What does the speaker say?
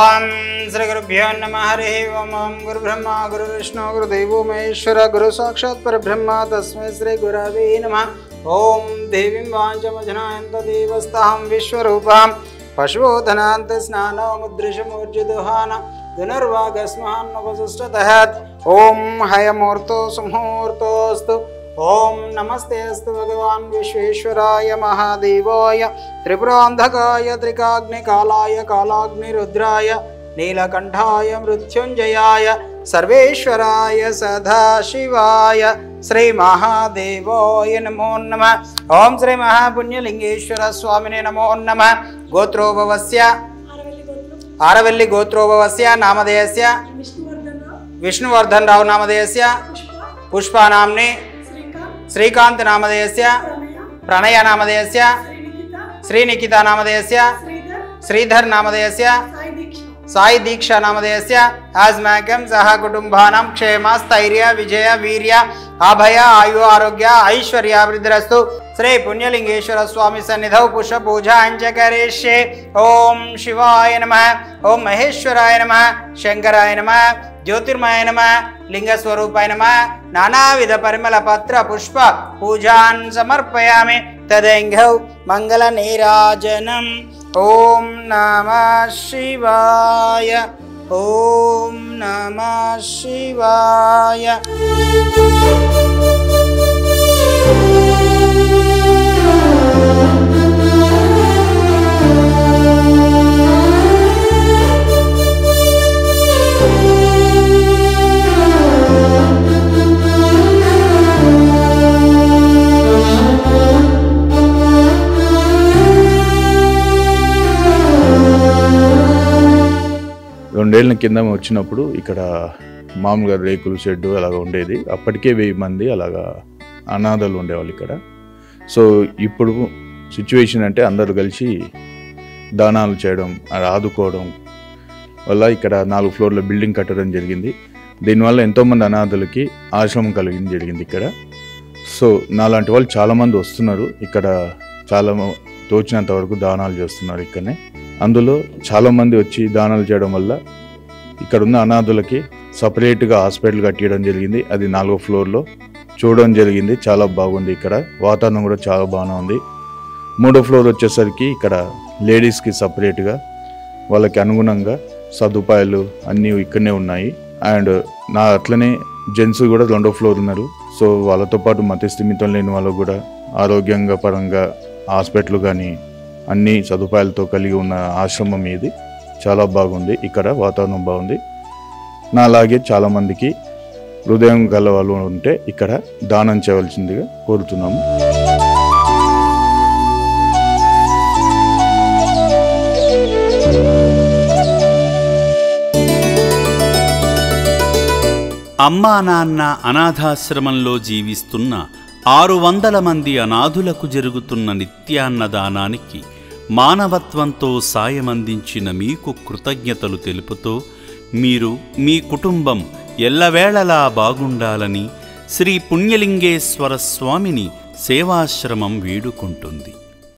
ओम श्री गुरुभ्यो नमः। हरि ओम। गुरुब्रह्मा गुरुविष्णु गुरुदेवो महेश्वर गुरु साक्षात् परब्रह्म तस्मै श्री गुरवे नमः। ओम देवीं वाञ्छमजनायन्त देवस्तां विश्वरूपां पशुधनान्त स्नानमुद्रिशमूर्जिदुहान धनुर्वागस्मान्नवशिष्टतः। ओम हयमूर्तो सुमुहूर्तोऽस्तु। ओम नमस्ते अस्तु भगवान विश्वेश्वराय महादेवाय त्रिपुरान्धकाय त्रिकाग्निकालाय कालाग्निरुद्राय नीलकंठाय मृत्युंजयाय सर्वेश्वराय सदाशिवाय श्री महादेवाय नमो नमः। ओम श्री महापुण्यलिंगेश्वर स्वामिने नमो नमः। गोत्रोभवस्य आरवल्ली गोत्रोभवस्य नामधेयस्य विष्णुवर्धन राव नामधेयस्य पुष्पा नाम्नि श्रीकांत नामधेयस्य प्रणय नामधेयस्य श्रीनिकिता नामधेयस्य श्रीधर नामधेयस्य साई दीक्षा नामधेयस्य अस्माकं सह कुटुंबानां क्षेम स्थैर्य विजय वीर्य अभय आयु आरोग्य ऐश्वर्याभिवृद्धिरस्तु। श्री पुण्यलिंगेश्वर स्वामी सन्निधौ पुष्प पूजा करिष्ये। ओम शिवाय नमः। ओम महेश्वराय नमः। शंकराय नमः। ज्योतिर्मय नमः। लिंगस्वरूपाय नमः। नानाविध परिमल पत्र पुष्प पूजान् समर्पयामि। तदेंघौ मंगल नीराजनम्। ओम नमः शिवाय। ओम नमः शिवाय। రెండేళ్ల కింద వచ్చినప్పుడు ఇక్కడ మామూలుగా రేకులు షెడ్డు అలాగా ఉండేది. అప్పటికే 1000 మంది అలాగా అనాథలు ఉండేవాళ్ళు ఇక్కడ. సో ఇప్పుడు సిచ్యువేషన్ అంటే అందరూ కలిసి దానాలు చేయడం ఆదుకోవడం వల్ల ఇక్కడ 4 ఫ్లోర్ల బిల్డింగ్ కట్టడం జరిగింది. దీనివల్ల ఎంతోమంది అనాథలకి ఆశ్రమం కలిగింది జరిగింది ఇక్కడ. సో నాలాంటి వాళ్ళు చాలామంది వస్తున్నారు ఇక్కడ. చాలా తోచినంత వరకు దానాలు చేస్తున్నారు ఇక్కడనే. అందులో చాలామంది వచ్చి దానాలు చేయడం వల్ల ఇక్కడున్న అనాథులకి సపరేట్గా హాస్పిటల్ కట్టియడం జరిగింది. అది 4వ ఫ్లోర్లో చూడడం జరిగింది. చాలా బాగుంది. ఇక్కడ వాతావరణం కూడా చాలా బాగానే ఉంది. 3వ ఫ్లోర్ వచ్చేసరికి ఇక్కడ లేడీస్కి సపరేట్గా వాళ్ళకి అనుగుణంగా సదుపాయాలు అన్నీ ఇక్కడనే ఉన్నాయి. అండ్ అట్లనే జెంట్స్ కూడా 2వ ఫ్లోర్ ఉన్నారు. సో వాళ్ళతో పాటు మతిస్థిమితం లేని వాళ్ళకు కూడా ఆరోగ్యంగా పరంగా హాస్పిటల్ కానీ అన్ని సదుపాయాలతో కలిగి ఉన్న ఆశ్రమం ఇది. చాలా బాగుంది. ఇక్కడ వాతావరణం బాగుంది. నాలాగే చాలామందికి హృదయం గల వాళ్ళు ఉంటే ఇక్కడ దానం చేయవలసిందిగా కోరుతున్నాము. అమ్మా నాన్న అనాథాశ్రమంలో జీవిస్తున్న 600 మంది అనాథులకు జరుగుతున్న నిత్యాన్నదానానికి మానవత్వంతో సాయమందించిన మీకు కృతజ్ఞతలు తెలుపుతూ మీరు మీ కుటుంబం ఎల్లవేళలా బాగుండాలని శ్రీ పుణ్యలింగేశ్వర స్వామిని సేవాశ్రమం వేడుకుంటుంది.